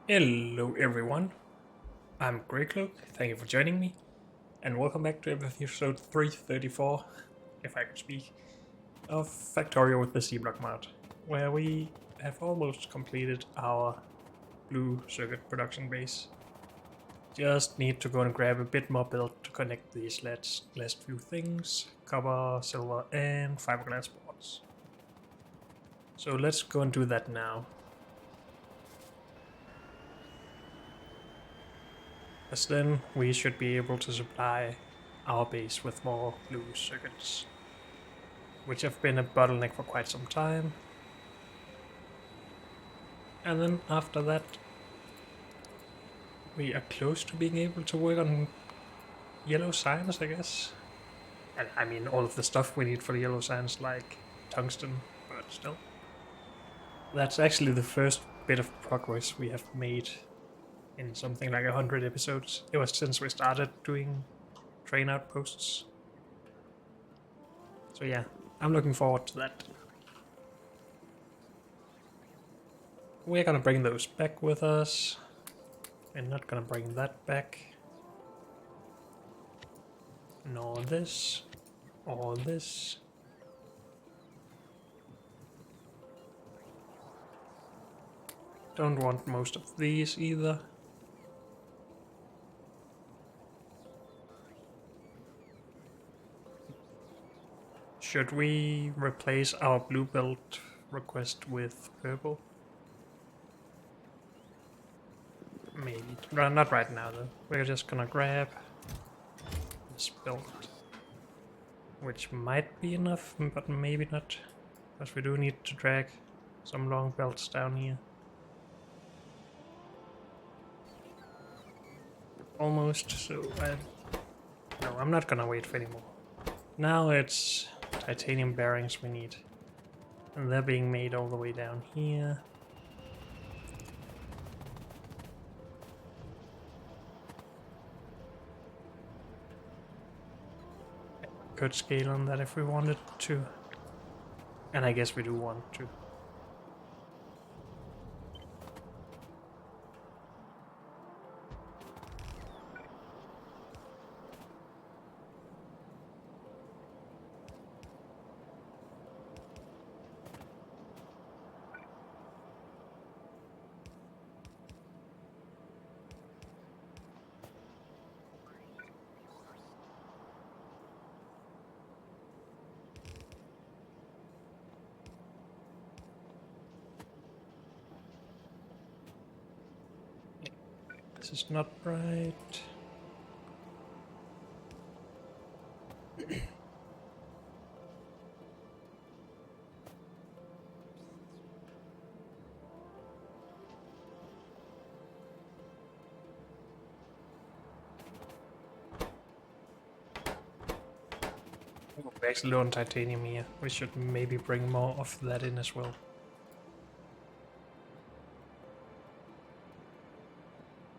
Hello everyone, I'm Greycloak, thank you for joining me, and welcome back to episode 334, if I could speak, of Factorio with the C-Block mod, where we have almost completed our blue circuit production base. Just need to go and grab a bit more build to connect these last few things, copper, silver, and fiberglass boards. So let's go and do that now. As then we should be able to supply our base with more blue circuits, which have been a bottleneck for quite some time. And then after that, we are close to being able to work on yellow science, I guess. And I mean, all of the stuff we need for the yellow science, like tungsten, but still. That's actually the first bit of progress we have made in something like 100 episodes. It was since we started doing train outposts. So yeah, I'm looking forward to that. We're gonna bring those back with us. We're not gonna bring that back. Nor this. Or this. Don't want most of these either. Should we replace our blue belt request with purple? Maybe. Not right now though. We're just gonna grab this belt. Which might be enough, but maybe not. Because we do need to drag some long belts down here. Almost, so no, I'm not gonna wait for any more. Now it's titanium bearings we need. And they're being made all the way down here. Could scale on that if we wanted to. And I guess we do want to. This is not right. We're actually low on titanium here. We should maybe bring more of that in as well.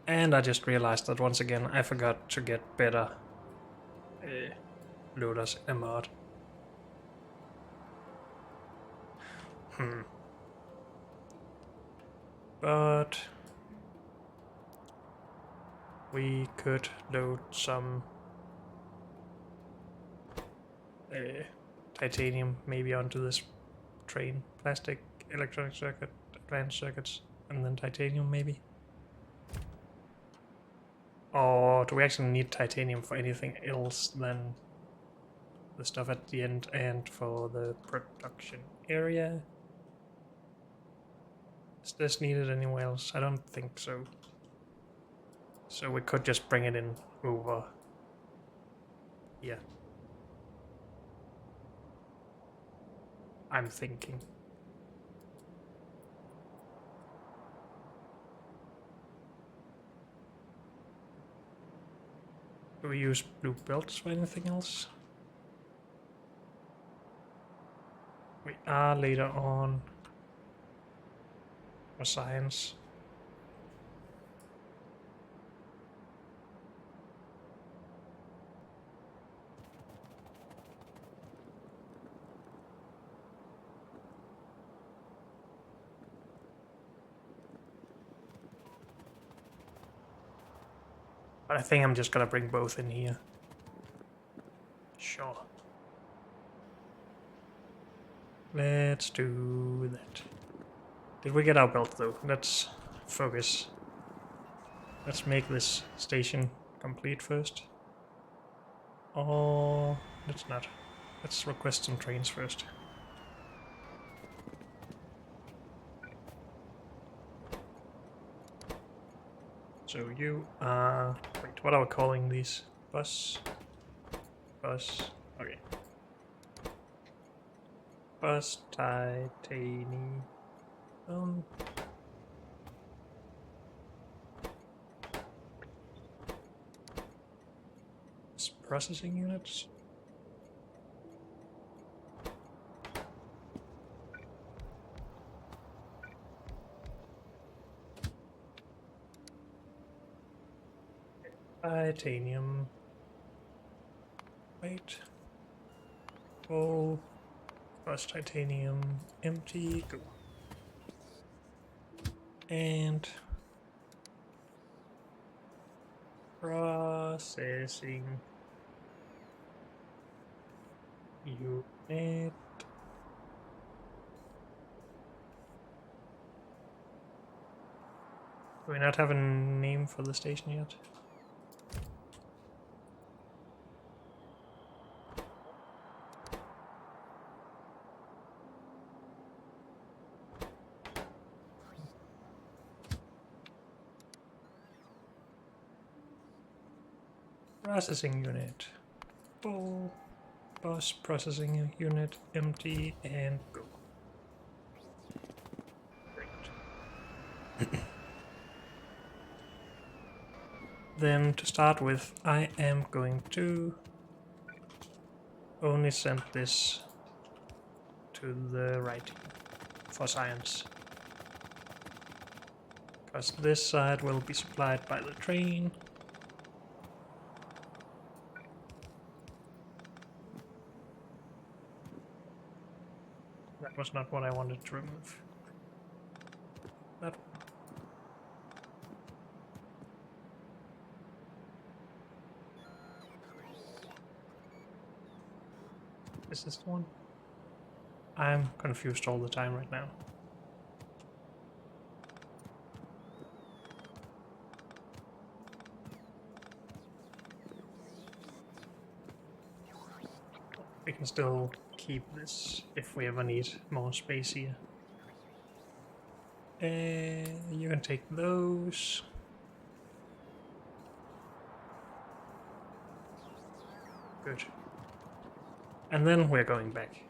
And I just realized that once again I forgot to get better loaders in a mod. But we could load some titanium maybe onto this train. Plastic, electronic circuit, advanced circuits, and then titanium maybe. Or do we actually need titanium for anything else than the stuff at the end and for the production area? Is this needed anywhere else? I don't think so. So we could just bring it in over here. I'm thinking. Do we use blue belts for anything else? We are later on for science. But I think I'm just gonna bring both in here. Sure. Let's do that. Did we get our belt though? Let's focus. Let's make this station complete first. Or let's not. Let's request some trains first. So you are... Wait, what are we calling these? Bus? Bus... Okay. Bus titanium... processing units? Titanium. Wait. Full. Plus titanium. Empty. Go. And processing unit. Do we not have a name for the station yet? Processing unit. Full. Bus processing unit. Empty. And go. Great. Then to start with, I am going to only send this to the right for science. Because this side will be supplied by the train. That was not what I wanted to remove. That one. Is this the one? I'm confused all the time right now. We can still keep this if we ever need more space here. You can take those. Good. And then we're going back.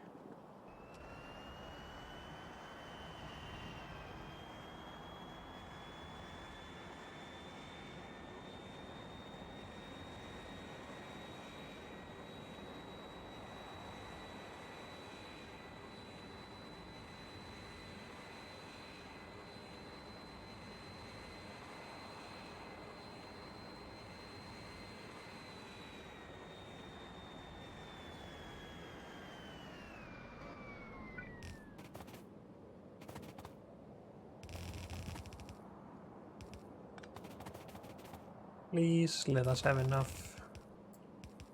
Please let us have enough.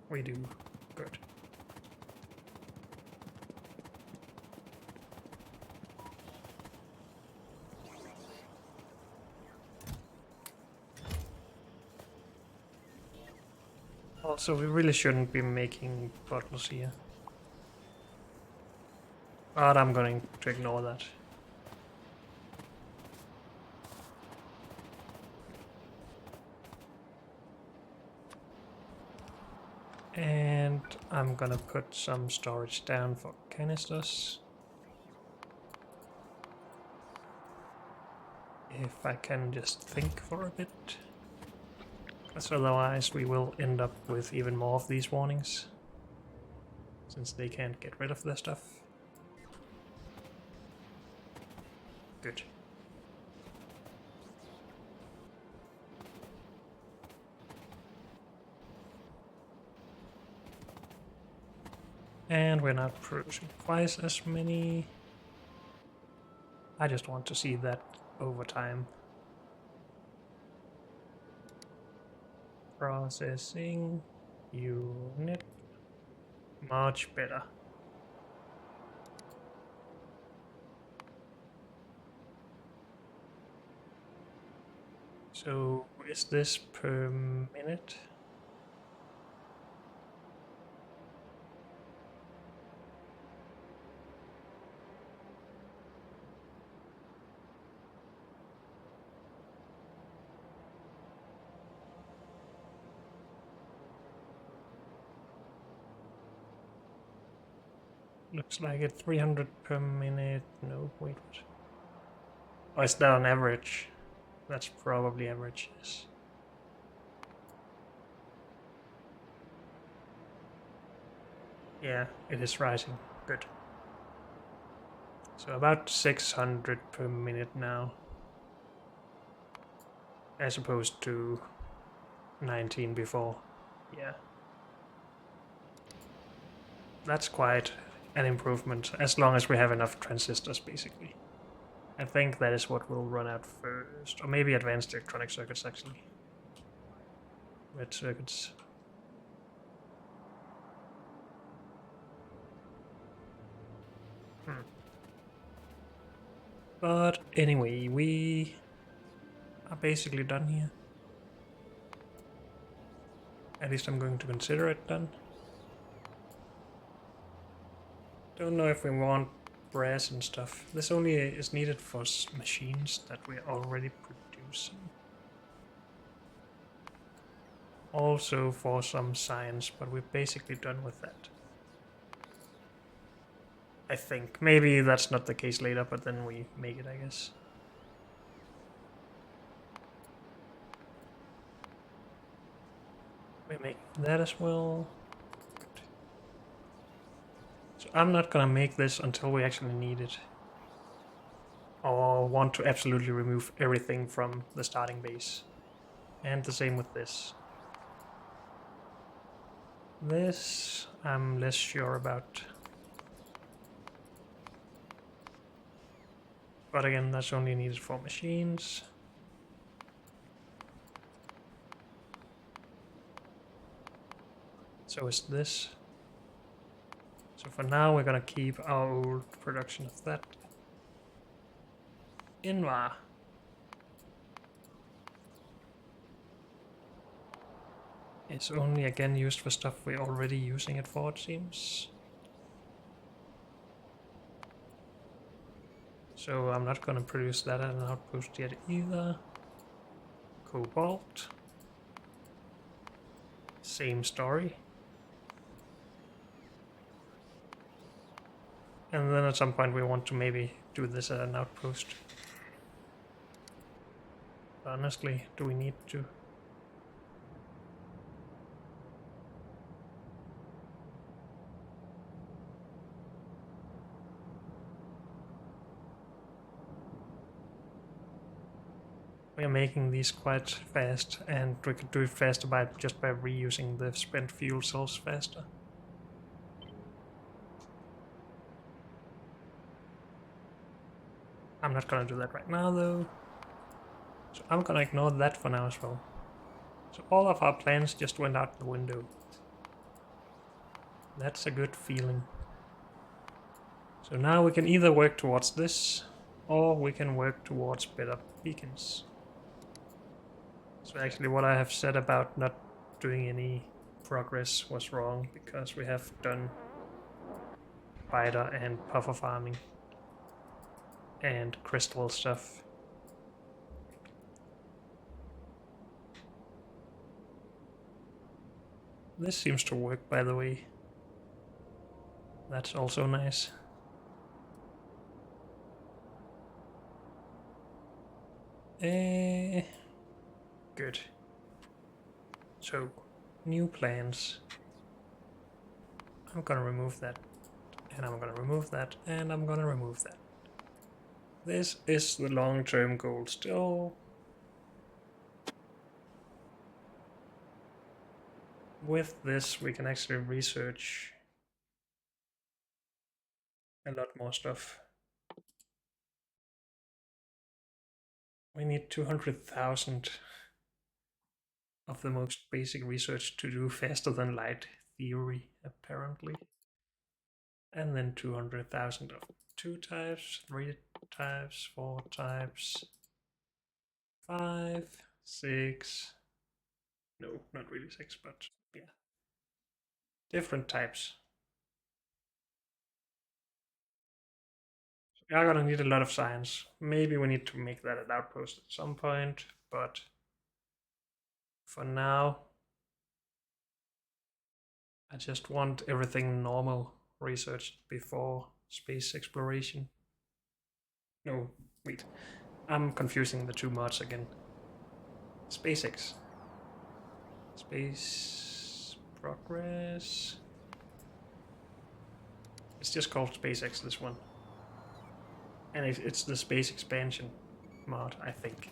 We do. Good. Also, we really shouldn't be making bottles here. But I'm going to ignore that. And I'm gonna put some storage down for canisters. If I can just think for a bit. Because otherwise we will end up with even more of these warnings. Since they can't get rid of their stuff. Good. And we're not producing twice as many. I just want to see that over time. Processing unit. Much better. So is this per minute? Looks like it's 300 per minute. No, wait, what? Oh, is that on average? That's probably average, yes. Yeah, it is rising. Good. So about 600 per minute now. As opposed to 19 before. Yeah. That's quite an improvement, as long as we have enough transistors, basically. I think that is what will run out first. Or maybe advanced electronic circuits, actually. Red circuits. But anyway, we are basically done here. At least I'm going to consider it done. Don't know if we want brass and stuff. This only is needed for machines that we're already producing. Also for some science, but we're basically done with that. I think. Maybe that's not the case later, but then we make it, I guess. We make that as well. Good. So I'm not gonna make this until we actually need it. Or want to absolutely remove everything from the starting base. And the same with this. This I'm less sure about. But again, that's only needed for machines. So is this. So for now, we're gonna keep our old production of that. Inva. It's only again used for stuff we're already using it for, it seems. So I'm not gonna produce that at an outpost yet either. Cobalt. Same story. And then at some point we want to maybe do this at an outpost. Honestly, do we need to? We are making these quite fast, and we could do it faster by just by reusing the spent fuel cells faster. I'm not gonna do that right now though. So I'm gonna ignore that for now as well. So all of our plans just went out the window. That's a good feeling. So now we can either work towards this, or we can work towards better beacons. So actually what I have said about not doing any progress was wrong, because we have done spider and puffer farming and crystal stuff. This seems to work, by the way. That's also nice. Good. So, new plans. I'm gonna remove that, and I'm gonna remove that, and I'm gonna remove that. This is the long-term goal still. With this, we can actually research a lot more stuff. We need 200,000 of the most basic research to do faster than light theory, apparently. And then 200,000 of 2 types, 3 types, 4 types, 5, 6. No, not really 6, but yeah. Different types. So we are gonna need a lot of science. Maybe we need to make that an outpost at some point, but for now, I just want everything normal researched before space exploration. No, wait. I'm confusing the two mods again. SpaceX. Space Progress. It's just called SpaceX, this one. And it's the space expansion mod, I think.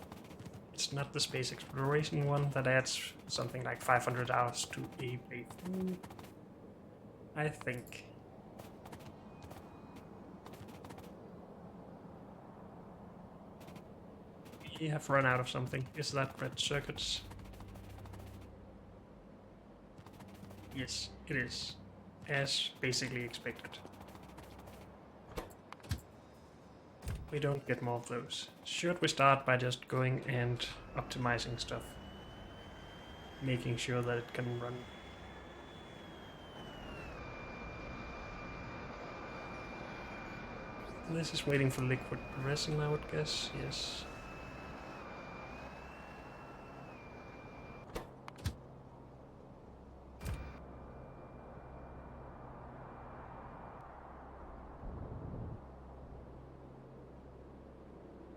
It's not the space exploration one that adds something like 500 hours to a playthrough, I think. We have run out of something. Is that red circuits? Yes, it is. As basically expected. We don't get more of those. Should we start by just going and optimizing stuff? Making sure that it can run. This is waiting for liquid resin, I would guess. Yes.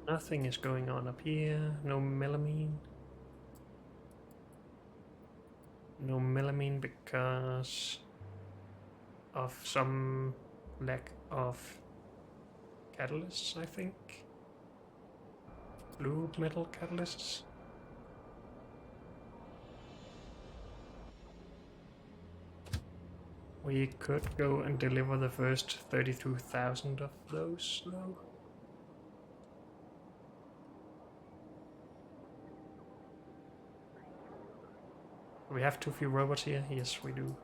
Nothing is going on up here. No melamine. No melamine because of some lack of catalysts, I think. Blue metal catalysts. We could go and deliver the first 32,000 of those, though. We have too few robots here? Yes, we do.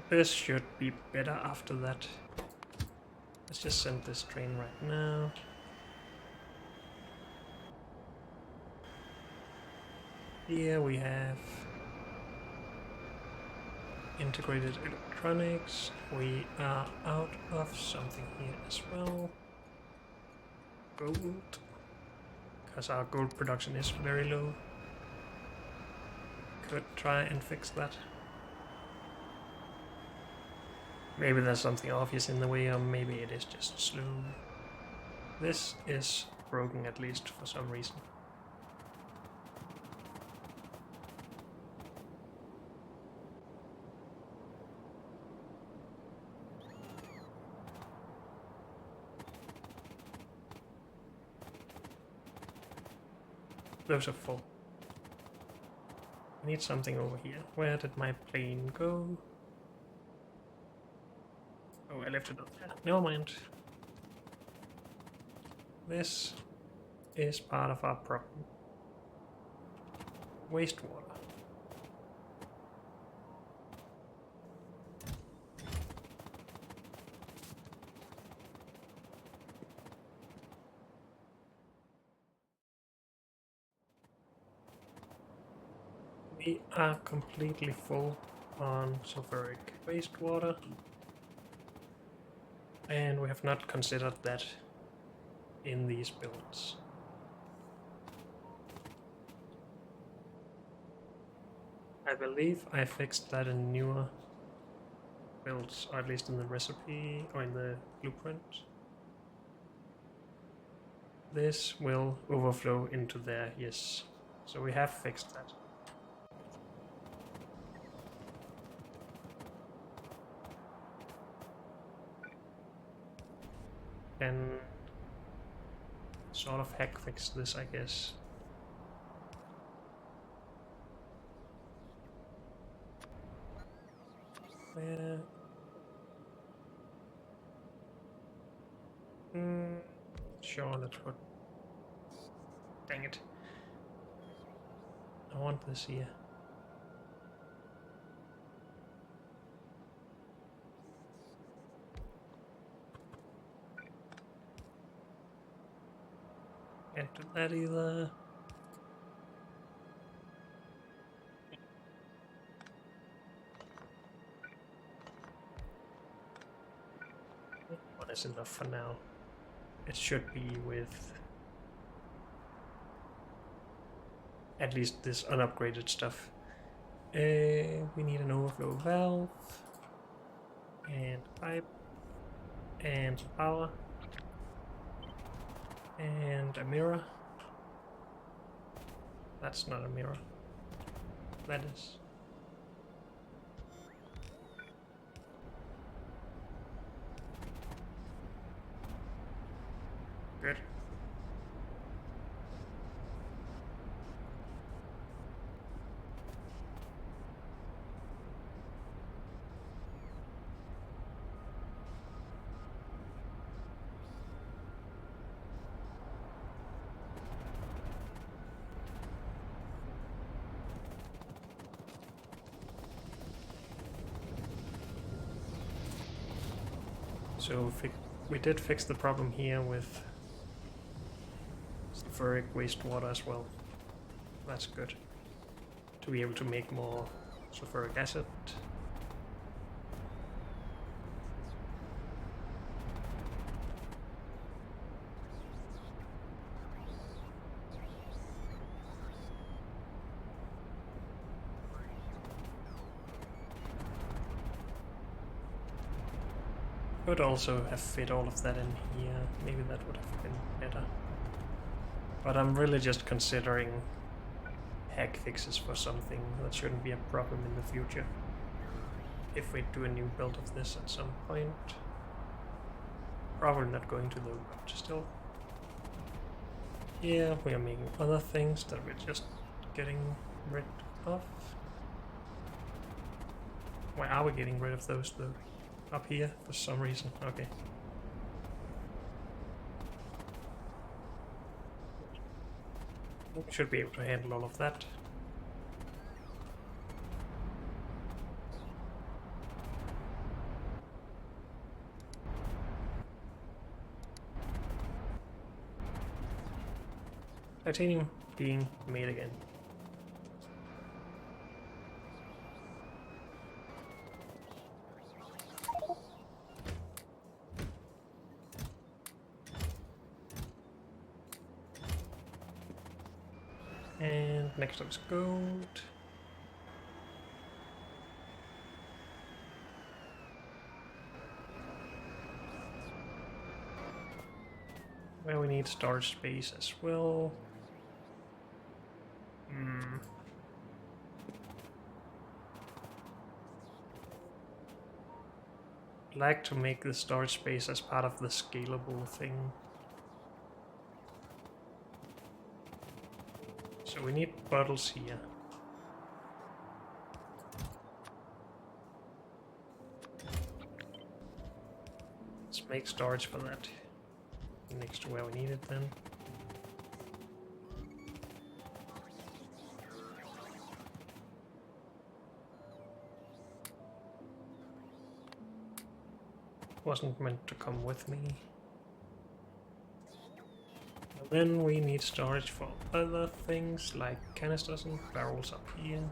This should be better after that. Let's just send this train right now. Here we have integrated electronics. We are out of something here as well. Gold. Because our gold production is very low. Could try and fix that. Maybe there's something obvious in the way, or maybe it is just slow. This is broken, at least for some reason. Those are full. I need something over here. Where did my plane go? Oh, I left it up there. Never mind. This is part of our problem. Wastewater. We are completely full on sulfuric wastewater. And we have not considered that in these builds. I believe I fixed that in newer builds, or at least in the recipe or in the blueprint. This will overflow into there, yes. So we have fixed that. Can sort of hack fix this, I guess. Uh, mm, sure, let's put. Dang it. I want this here. Can't do that either. One is enough for now. It should be with at least this unupgraded stuff. We need an overflow valve and pipe and power and a mirror. That's not a mirror. That is. Good. So we did fix the problem here with sulfuric wastewater as well. That's good. To be able to make more sulfuric acid. Could also have fit all of that in here. Maybe that would have been better. But I'm really just considering hack fixes for something that shouldn't be a problem in the future. If we do a new build of this at some point. Probably not going to though, but still. Yeah, we are making other things that we're just getting rid of. Why are we getting rid of those though? Up here for some reason. Okay. We should be able to handle all of that. Titanium being made again. And next up is gold. Well, we need storage space as well. I'd like to make the storage space as part of the scalable thing. So we need bottles here. Let's make storage for that. Next to where we need it then. Wasn't meant to come with me. And then we need storage for other things like canisters and barrels up here.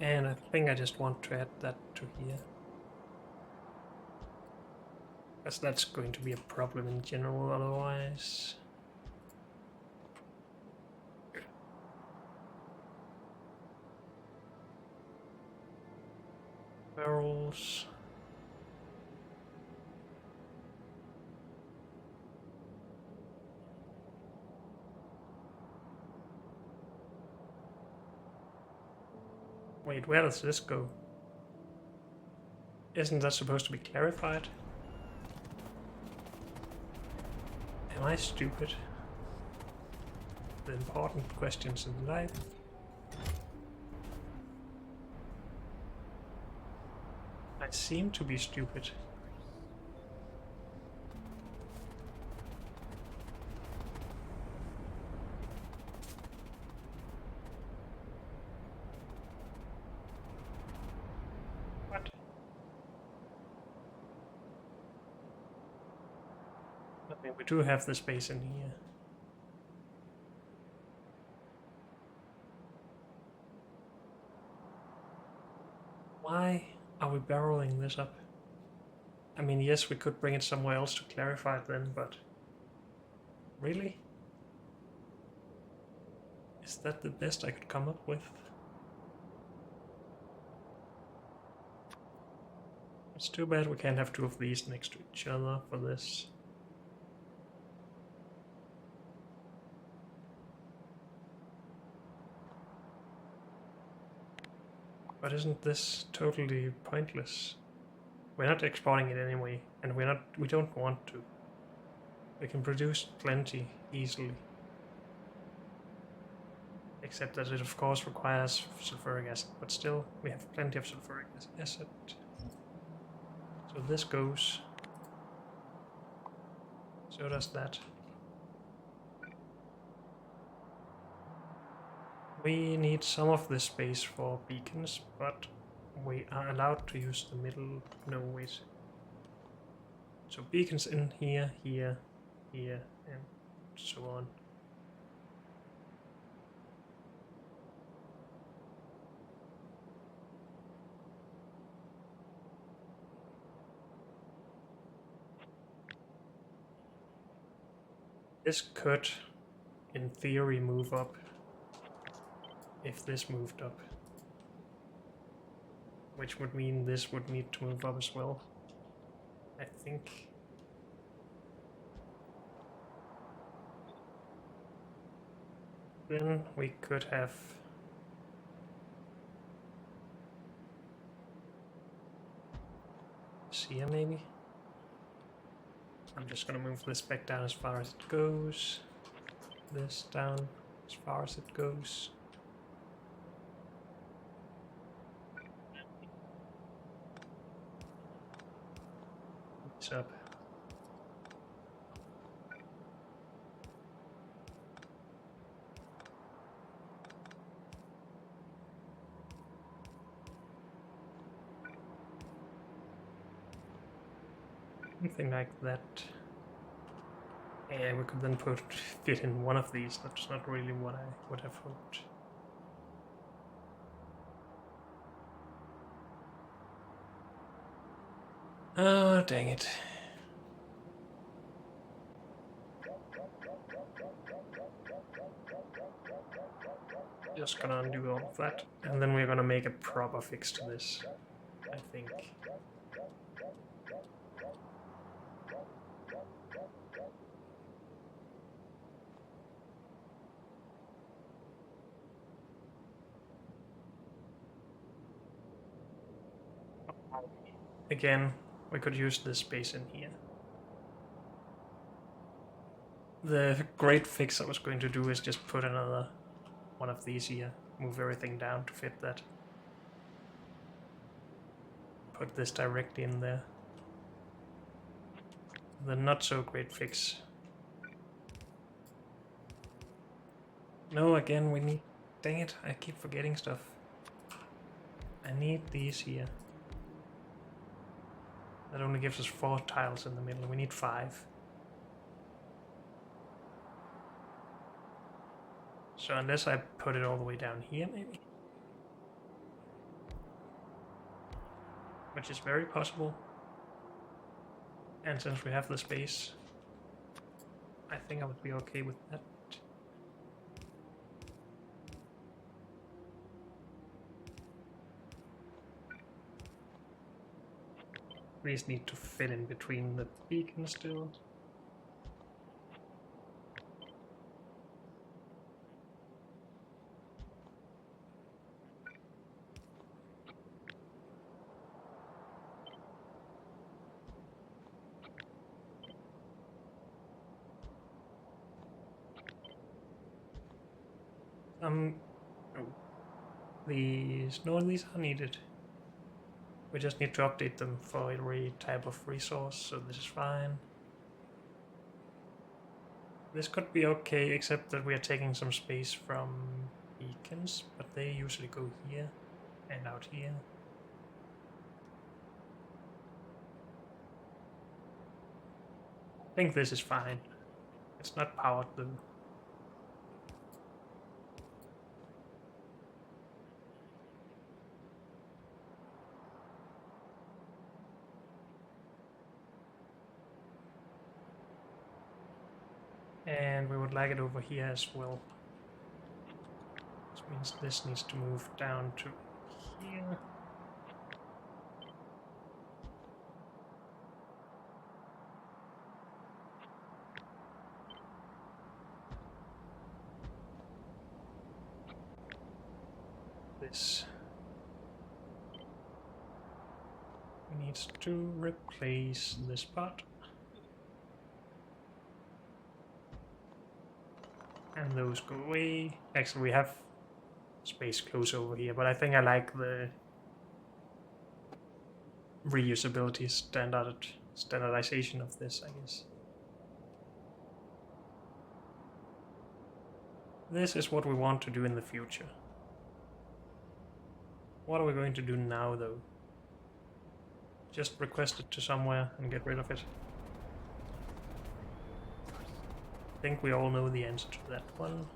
And I think I just want to add that to here. Because that's going to be a problem in general otherwise. Good. Barrels. Wait, where does this go? Isn't that supposed to be clarified? Am I stupid? The important questions in life. I seem to be stupid. What? I mean, we do have the space in here. Why are we barreling this up? I mean, yes, we could bring it somewhere else to clarify it then, but... Really? Is that the best I could come up with? It's too bad we can't have two of these next to each other for this. But isn't this totally pointless? We're not exporting it anyway, and we don't want to. We can produce plenty easily. Except that it of course requires sulfuric acid, but still we have plenty of sulfuric acid. So this goes. So does that. We need some of this space for beacons, but we are allowed to use the middle. No, wait. So beacons in here, here, here, and so on. This could, in theory, move up if this moved up. Which would mean this would need to move up as well, I think. Then we could have here maybe. I'm just gonna move this back down as far as it goes. This down as far as it goes. This up. Something like that. And we could then fit in one of these. That's not really what I would have hoped. Oh, dang it. Just gonna undo all of that. And then we're gonna make a proper fix to this, I think. Again, we could use this space in here. The great fix I was going to do is just put another one of these here, move everything down to fit that. Put this directly in there. The not so great fix. No, again, we need... Dang it, I keep forgetting stuff. I need these here. That only gives us 4 tiles in the middle. We need 5. So unless I put it all the way down here, maybe? Which is very possible. And since we have the space, I think I would be okay with that. These need to fit in between the beacons still. Oh, none of these are needed. We just need to update them for every type of resource, so this is fine. This could be okay, except that we are taking some space from beacons, but they usually go here and out here. I think this is fine. It's not powered though. And we would like it over here as well. Which means this needs to move down to here. This needs to replace this part. And those go away. Actually, we have space close over here, but I think I like the reusability standardization of this, I guess. This is what we want to do in the future. What are we going to do now, though? Just request it to somewhere and get rid of it. I think we all know the answer to that one.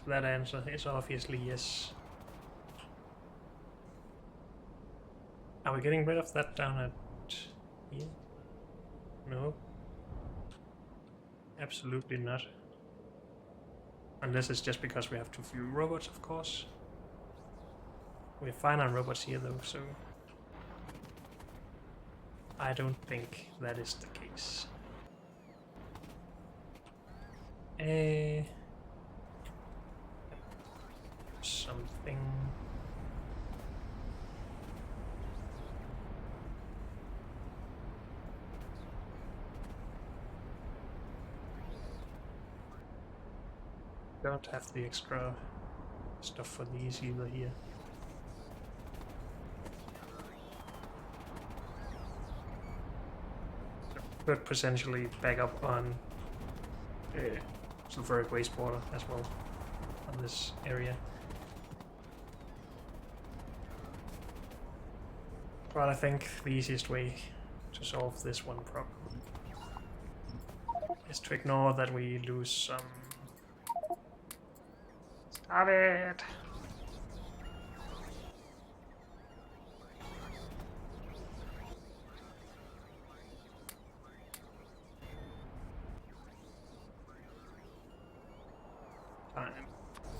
That answer is obviously yes. Are we getting rid of that down at here? No. Absolutely not. Unless it's just because we have too few robots, of course. We're fine on robots here though, so I don't think that is the case. Something. Don't have the extra stuff for these either here. Could potentially back up on sulfuric wastewater as well on this area. But I think the easiest way to solve this one problem is to ignore that we lose some. Stop it!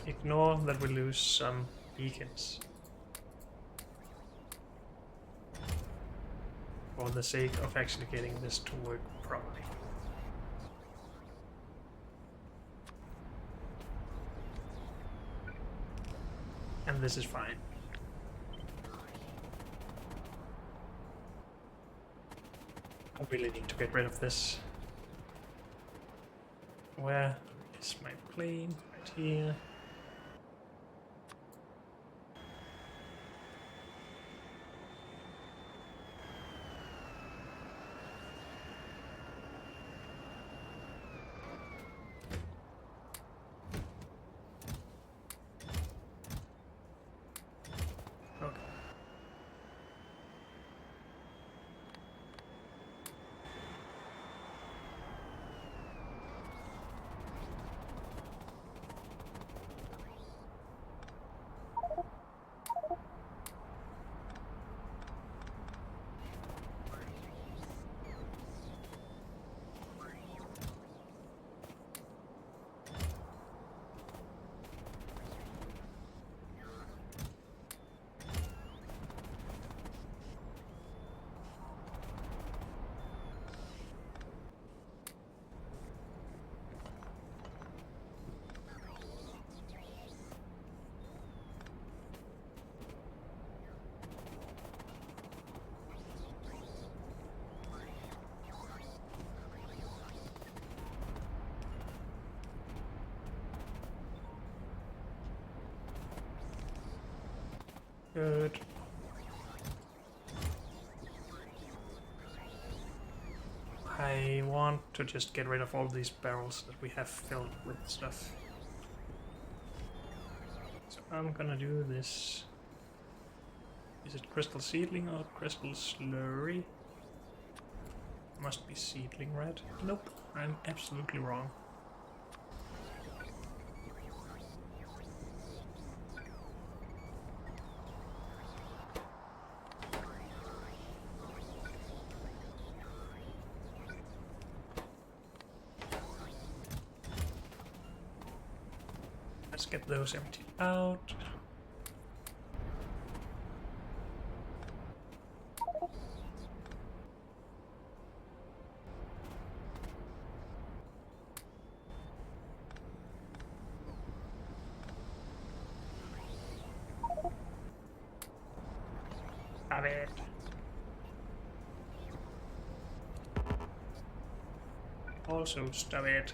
Ignore that we lose some beacons. For the sake of actually getting this to work properly. And this is fine. I really need to get rid of this. Where is my plane? Right here. Good. I want to just get rid of all these barrels that we have filled with stuff. So I'm gonna do this. Is it crystal seedling or crystal slurry? Must be seedling, right? Nope, I'm absolutely wrong. Let's get those emptied out. Stop it. Also, stop it.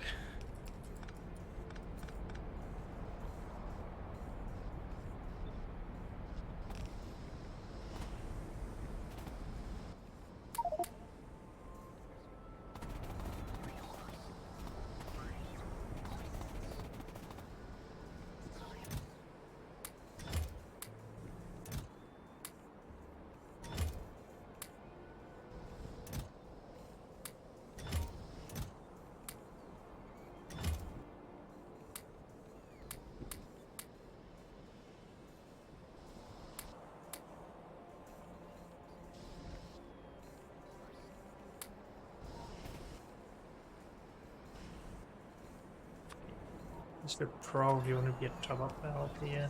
This will probably only be a top-up valve here,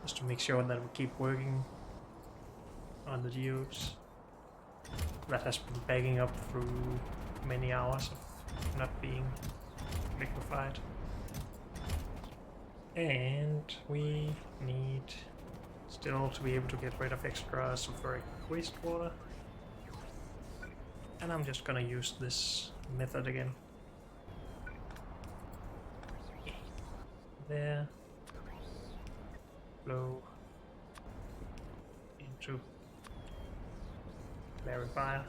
just to make sure that we keep working on the geodes. That has been bagging up through many hours of not being liquefied. And we need still to be able to get rid of extra sulfuric wastewater. And I'm just gonna use this method again. There. Flow into clarifier.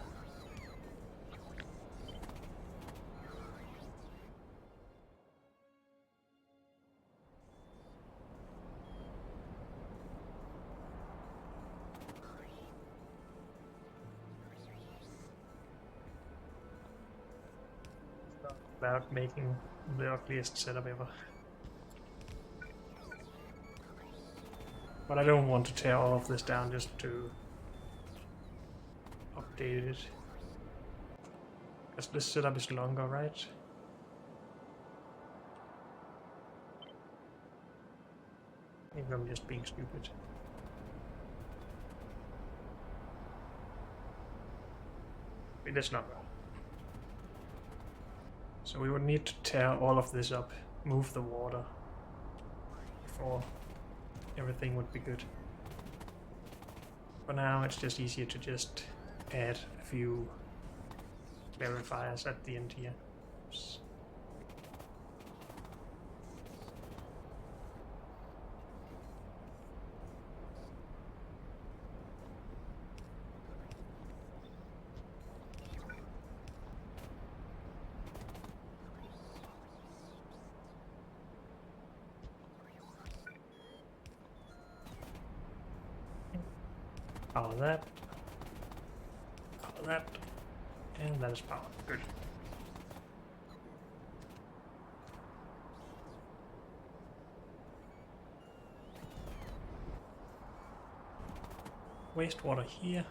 About making the ugliest setup ever. But I don't want to tear all of this down just to update it. Because this setup is longer, right? Maybe I'm just being stupid. It is not. So we would need to tear all of this up, move the water before everything would be good. For now, it's just easier to just add a few clarifiers at the end here. Oops. Power that, and that is power. Good. Wastewater here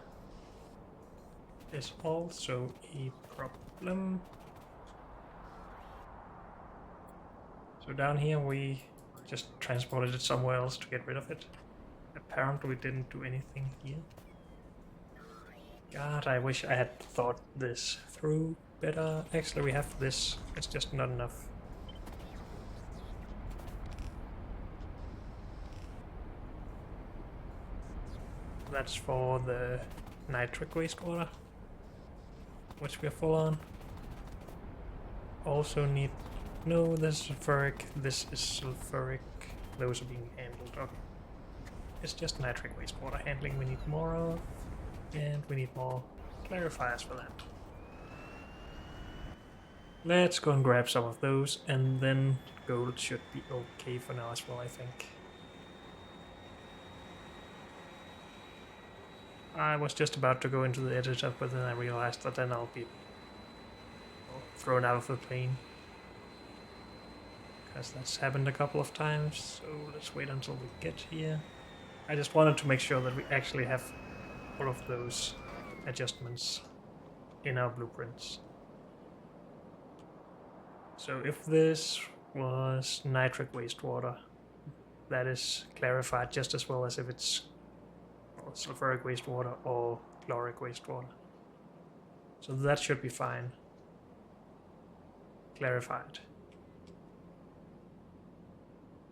is also a problem. So down here we just transported it somewhere else to get rid of it. Apparently we didn't do anything here. God, I wish I had thought this through better. Actually, we have this. It's just not enough. That's for the nitric wastewater, which we're full on. Also need... No, this is sulfuric. This is sulfuric. Those are being handled. Okay. It's just nitric wastewater handling we need more of, and we need more clarifiers for that. Let's go and grab some of those, and then gold should be okay for now as well, I think. I was just about to go into the editor, but then I realized that then I'll be thrown out of the plane. Because that's happened a couple of times, so let's wait until we get here. I just wanted to make sure that we actually have all of those adjustments in our blueprints. So if this was nitric wastewater, that is clarified just as well as if it's sulfuric wastewater or chloric wastewater. So that should be fine. Clarified.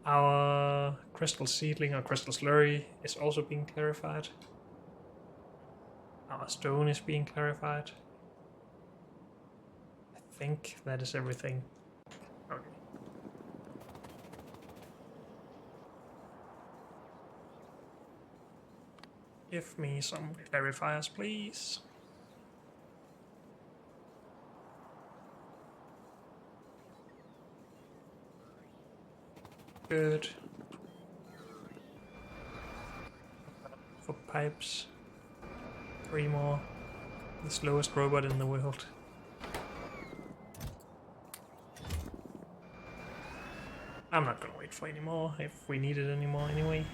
Our crystal seedling or crystal slurry is also being clarified. Our stone is being clarified. I think that is everything. Okay. Give me some clarifiers, please. Good. For pipes. 3 more. The slowest robot in the world. I'm not gonna wait for any more if we need it anymore anyway.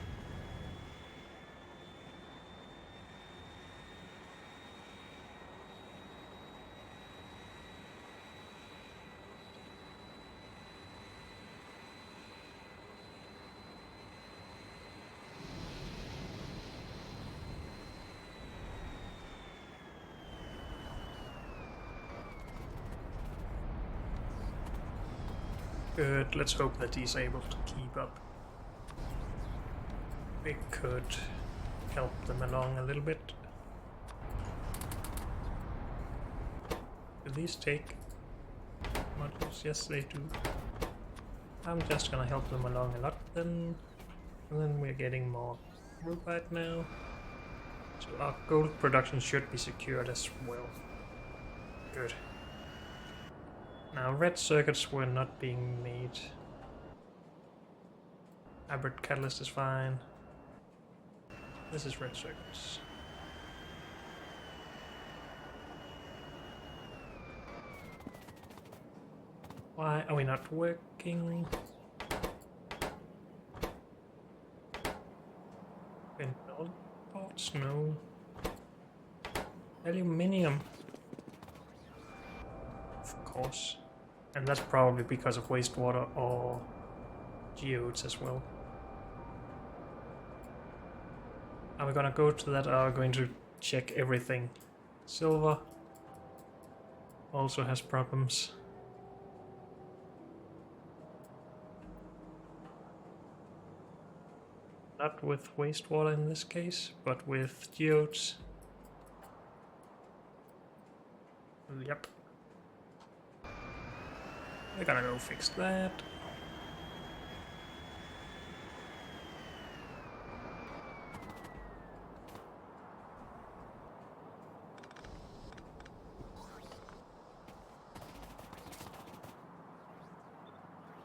Good, let's hope that he's able to keep up. We could help them along a little bit. Do these take modules? Yes, they do. I'm just gonna help them along a lot then. And then we're getting more robot now. So our gold production should be secured as well. Good. Now red circuits were not being made. Hybrid catalyst is fine. This is red circuits. Why are we not working? Phenol parts? No. Aluminium. Of course. And that's probably because of wastewater or geodes as well. Are we gonna go to that or are we going to check everything? Silver also has problems. Not with wastewater in this case, but with geodes. Yep. We're gonna go fix that.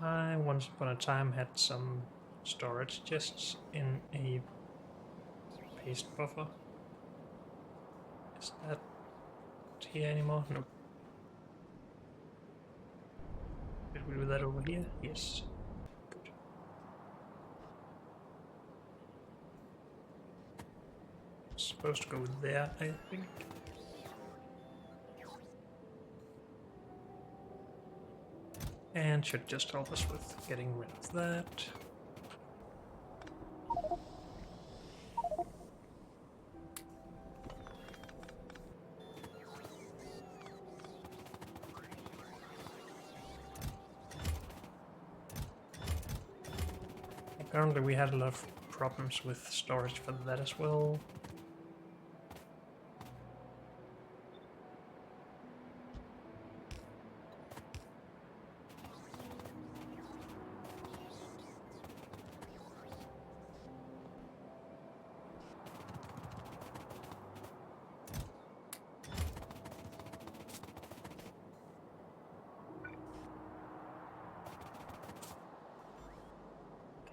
I once upon a time had some storage chests in a paste buffer. Is that here anymore? Nope. Did we do that over here? Yes. Good. It's supposed to go there, I think. And should just help us with getting rid of that. Apparently we had a lot of problems with storage for that as well.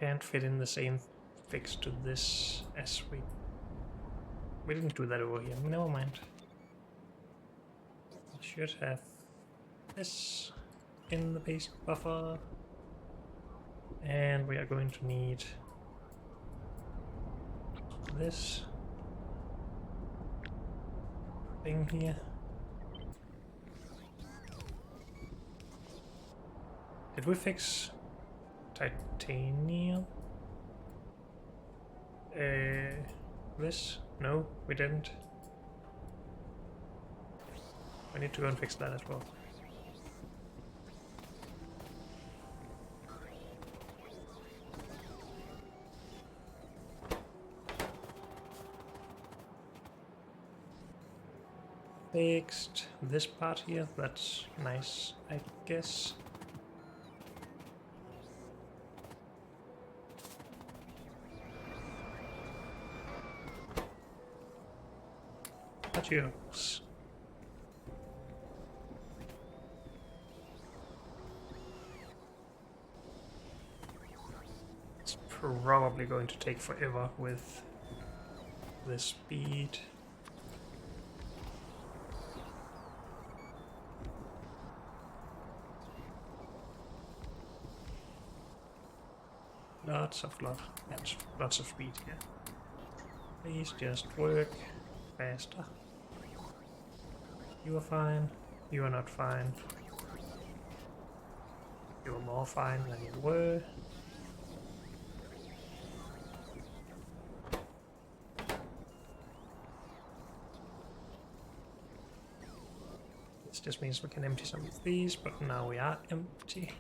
can't fit in the same fix to this as we didn't do that over here. Never mind. We should have this in the base buffer, and we are going to need this thing here. Did we fix titanium? This? No, we didn't. We need to go and fix that as well. Fixed this part here, that's nice, I guess. Materials. It's probably going to take forever with the speed. Lots of speed here. Please just work faster. You are fine. You are not fine. You are more fine than you were. This just means we can empty some of these, but now we are empty.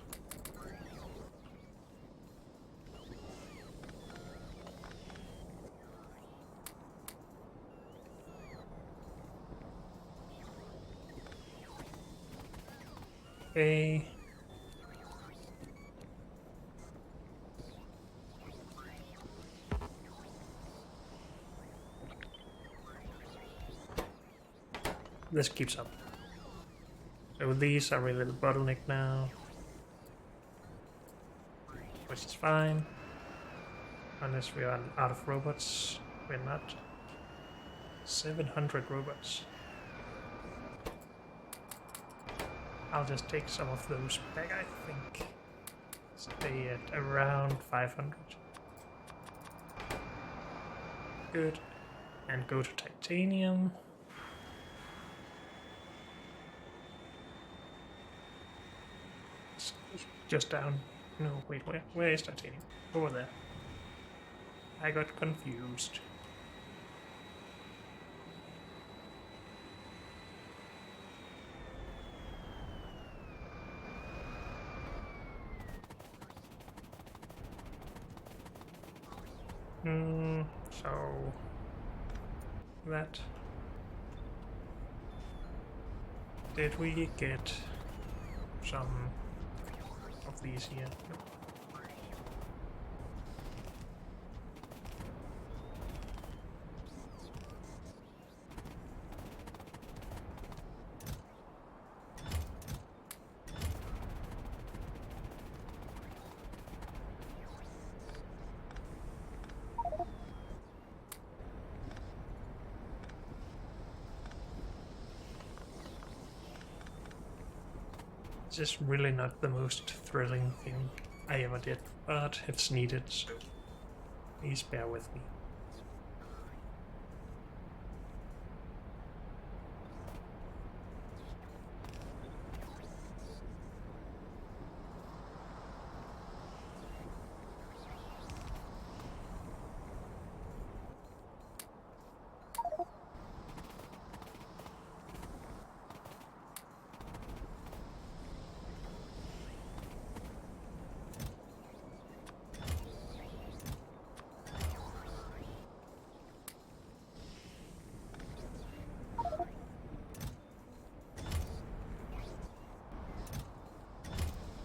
Okay. This keeps up. So these are really the bottleneck now, which is fine. Unless we are out of robots, we're not. 700 robots. I'll just take some of those back, I think. Stay at around 500. Good. And go to titanium. It's just down. No, wait, where is titanium? Over there. I got confused. So that. Did we get some of these here? No. This is really not the most thrilling thing I ever did, but it's needed, so please bear with me.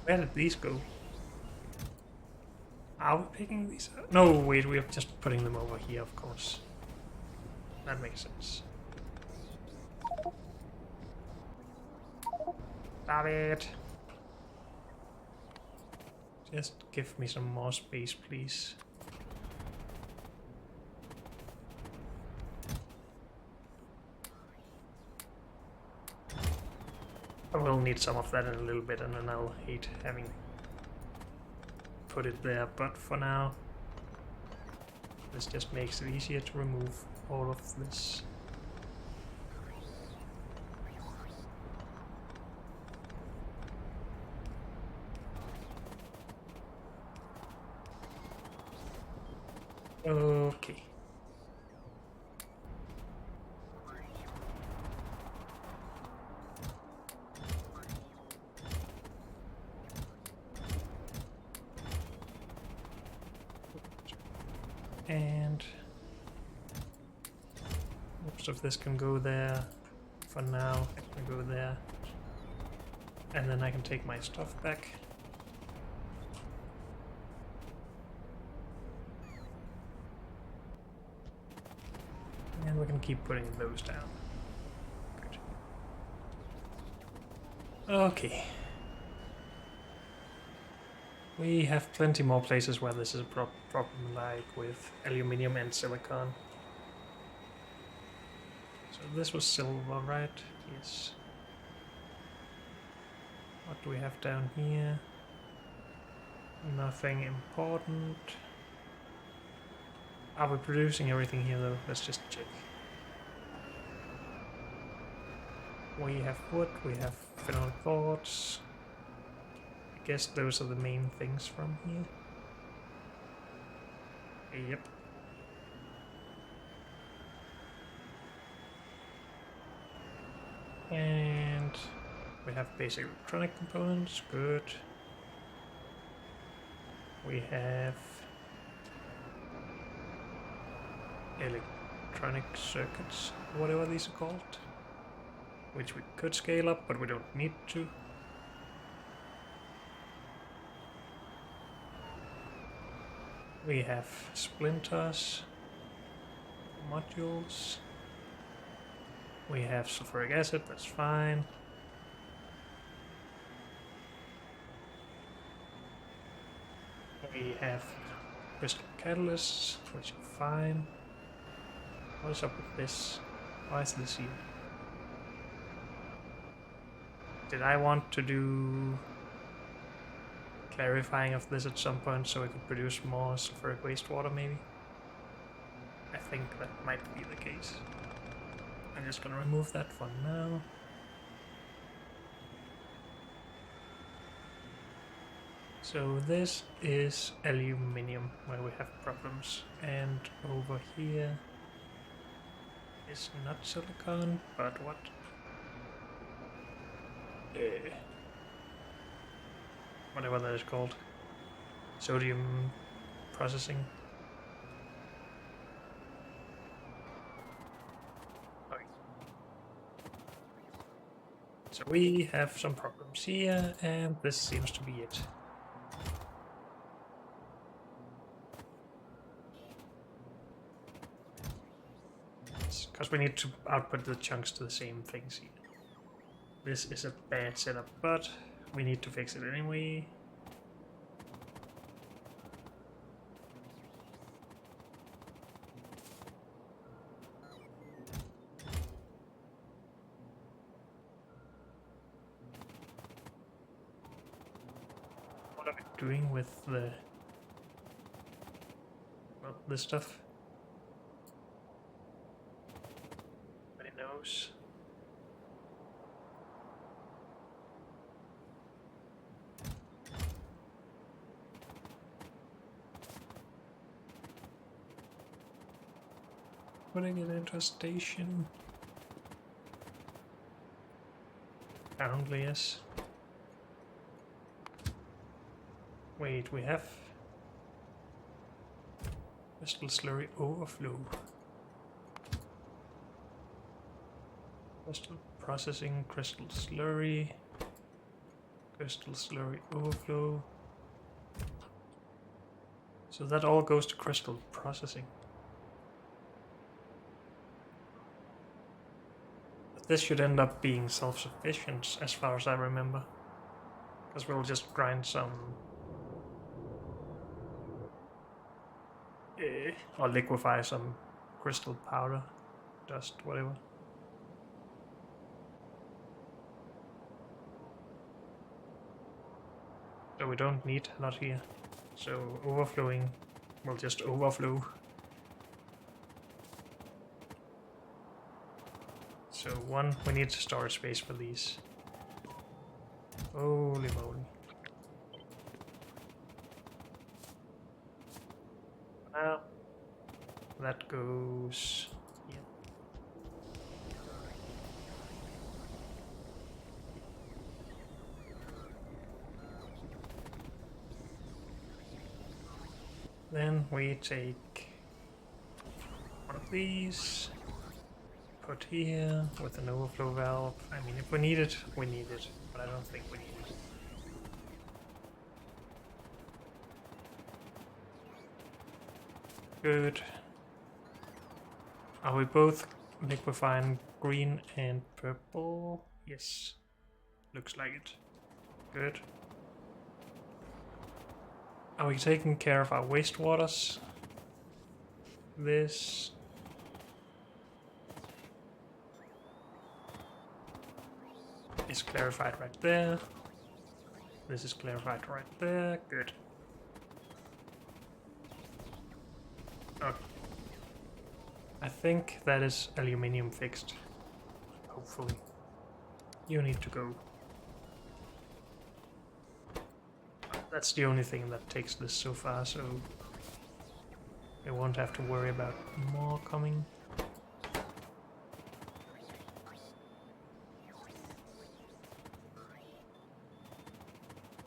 Where did these go? Are we picking these up? No, wait, we're just putting them over here, of course. That makes sense. Stop it! Just give me some more space, please. I will need some of that in a little bit, and then I'll hate having put it there, but for now this just makes it easier to remove all of this. Okay. And most of this can go there for now. It can go there. And then I can take my stuff back. And we can keep putting those down. Good. Okay. We have plenty more places where this is a problem, like with aluminium and silicon. So this was silver, right? Yes. What do we have down here? Nothing important. Are we producing everything here though? Let's just check. We have wood, we have phenolic quartz. I guess those are the main things from here. Yep. And we have basic electronic components, good. We have electronic circuits, whatever these are called, which we could scale up, but we don't need to. We have splinters, modules. We have sulfuric acid, that's fine. We have crystal catalysts, which are fine. What is up with this? Why is this here? Did I want to do clarifying of this at some point so we could produce more sulfuric wastewater maybe? I think that might be the case. I'm just gonna remove that for now. So this is aluminium where we have problems, and over here is not silicon, but what? Whatever that is called. Sodium processing. Okay. So we have some problems here, and this seems to be it. Because we need to output the chunks to the same things here. This is a bad setup, but we need to fix it anyway. What are we doing with the... well, this stuff? Nobody knows. Putting it into a station. Apparently, yes. Wait, we have crystal slurry overflow. Crystal processing, crystal slurry overflow. So that all goes to crystal processing. This should end up being self-sufficient, as far as I remember. Because we'll just grind some or liquefy some crystal powder, dust, whatever. So we don't need a lot here. So overflowing will just overflow. So one, we need storage space for these. Holy moly. Now that goes here. Then we take one of these, put here with an overflow valve. I mean, if we need it, we need it, but I don't think we need it. Good. Are we both liquefying green and purple? Yes. Looks like it. Good. Are we taking care of our wastewaters? This. Is clarified right there. This is clarified right there. Good. Okay. I think that is aluminium fixed. Hopefully. You need to go. That's the only thing that takes this so far, so we won't have to worry about more coming.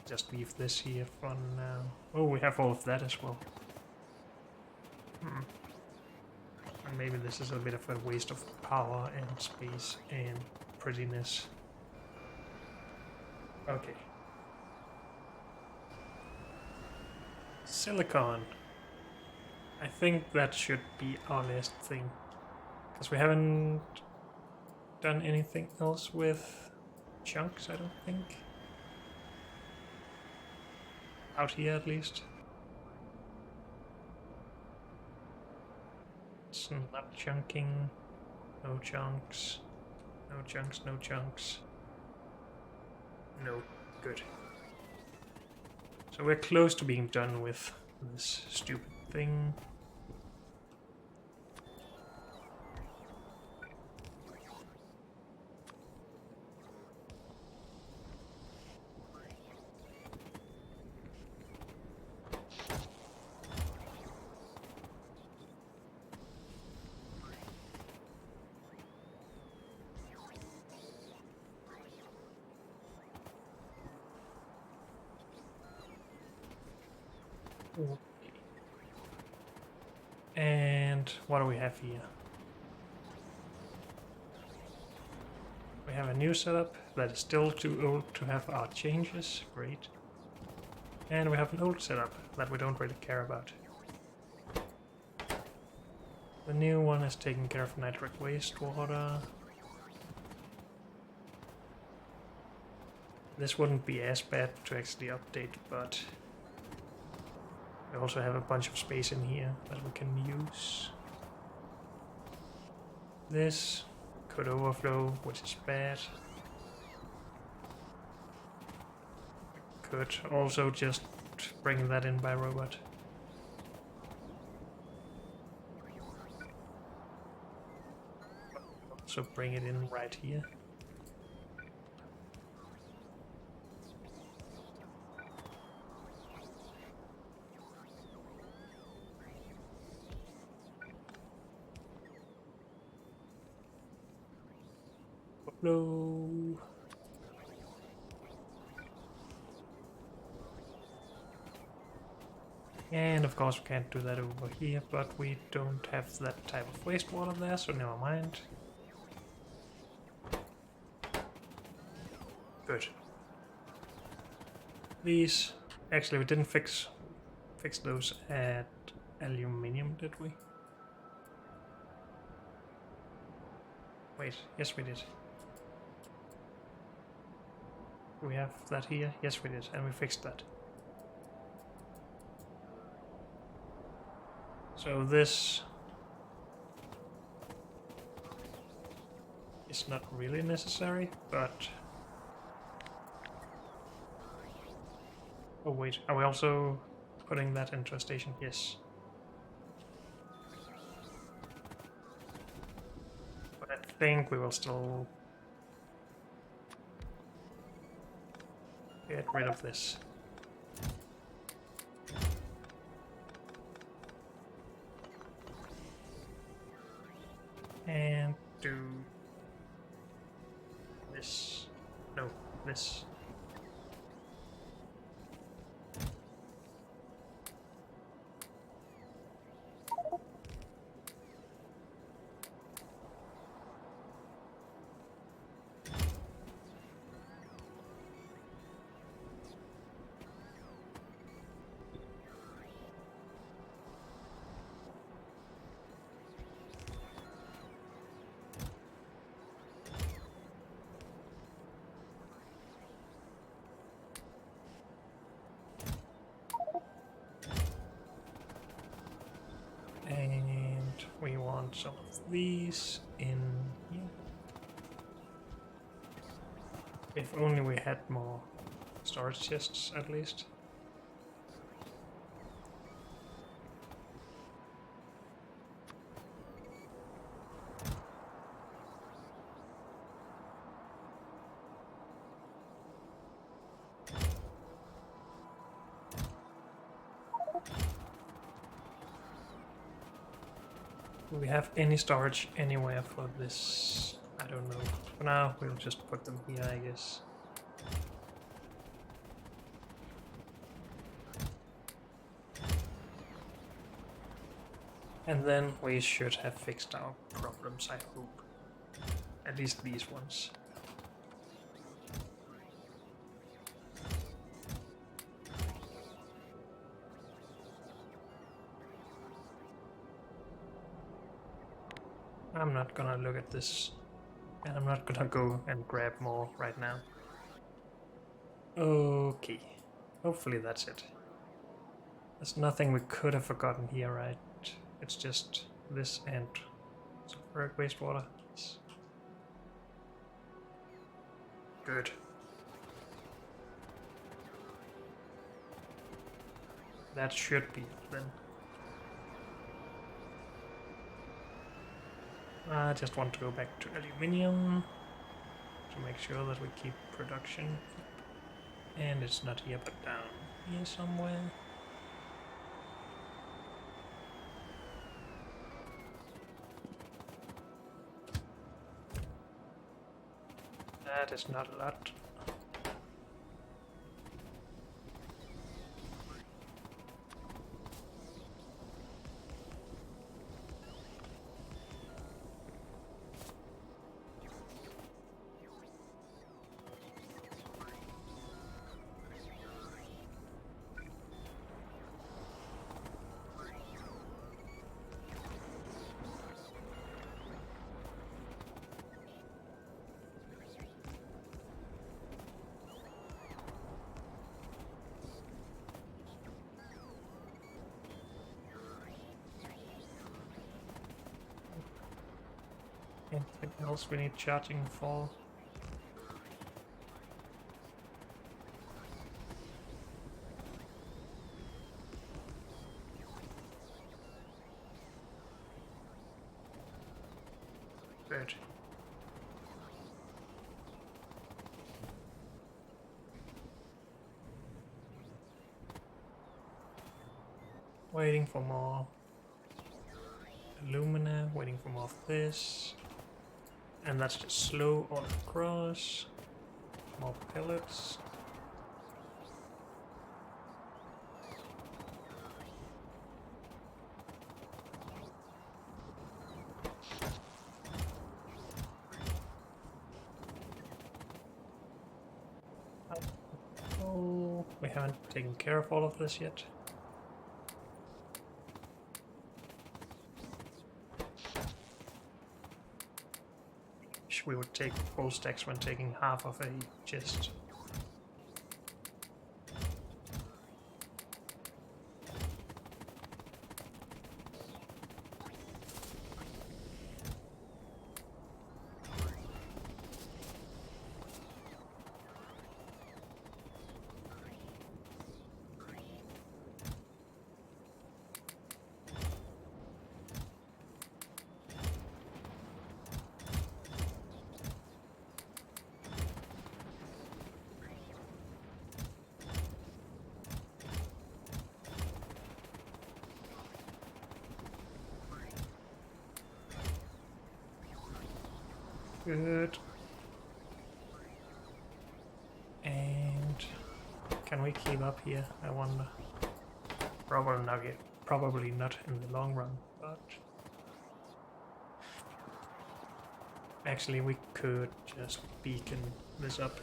Just leave this here for now. Oh, we have all of that as well. And maybe this is a bit of a waste of power and space and prettiness. Okay. Silicon. I think that should be our last thing. Because we haven't done anything else with chunks, I don't think. Out here at least. It's not chunking. No chunks. No chunks, no chunks. No. Good. So we're close to being done with this stupid thing. And what do we have here? We have a new setup that is still too old to have our changes. Great. And we have an old setup that we don't really care about. The new one is taking care of nitric wastewater. This wouldn't be as bad to actually update, but we also have a bunch of space in here that we can use. This could overflow, which is bad. Could also just bring that in by robot. So bring it in right here. Flow. And of course we can't do that over here, but we don't have that type of wastewater there, so never mind. Good. These, actually we didn't fix those at aluminium, did we? Wait, yes we did. We have that here? Yes we did, and we fixed that. So So this is not really necessary, but... Oh wait, are we also putting that into a station? Yes. But I think we will still get rid of this. And do this. No, this. And we want some of these in here. If only we had more storage chests, at least. Do we have any storage anywhere for this? I don't know. For now, we'll just put them here, I guess. And then we should have fixed our problems, I hope. At least these ones. I'm not gonna look at this, and I'm not gonna go and grab more right now. Okay, hopefully that's it. There's nothing we could have forgotten here, right? It's just this and sulfuric wastewater. Yes. Good. That should be it then. I just want to go back to aluminium to make sure that we keep production. And it's not here but down here somewhere. That is not a lot. Anything else we need charging for? Good. Waiting for more alumina, waiting for more of this. And that's just slow all across. More pellets. Oh, we haven't taken care of all of this yet. We would take full stacks when taking half of a chest. Good. And can we keep up here? I wonder. Probably not in the long run, but actually we could just beacon this up.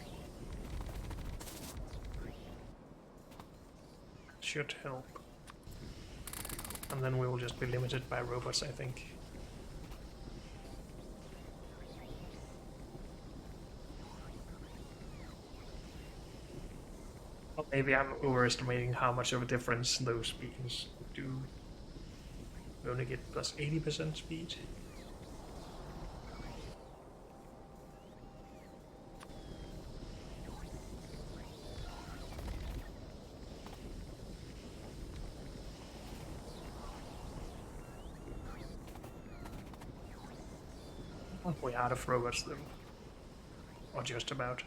Should help. And then we will just be limited by robots, I think. Well, maybe I'm overestimating how much of a difference those beacons do. We only get plus 80% speed. We're out of robots though. Or just about.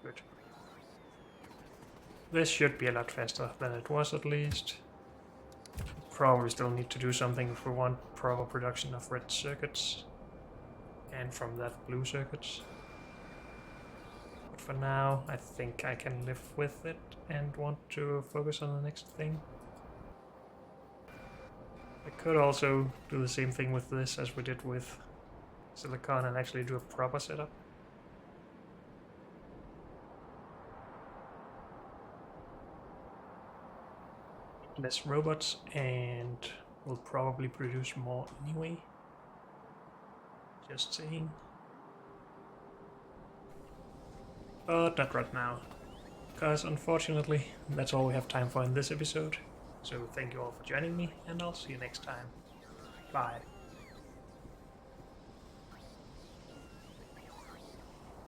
Good. This should be a lot faster than it was at least. Probably still need to do something if we want proper production of red circuits. And from that blue circuits. But for now I think I can live with it and want to focus on the next thing. I could also do the same thing with this as we did with silicon and actually do a proper setup. Less robots and we'll probably produce more anyway. Just saying. But not right now. Because unfortunately that's all we have time for in this episode. So thank you all for joining me, and I'll see you next time. Bye.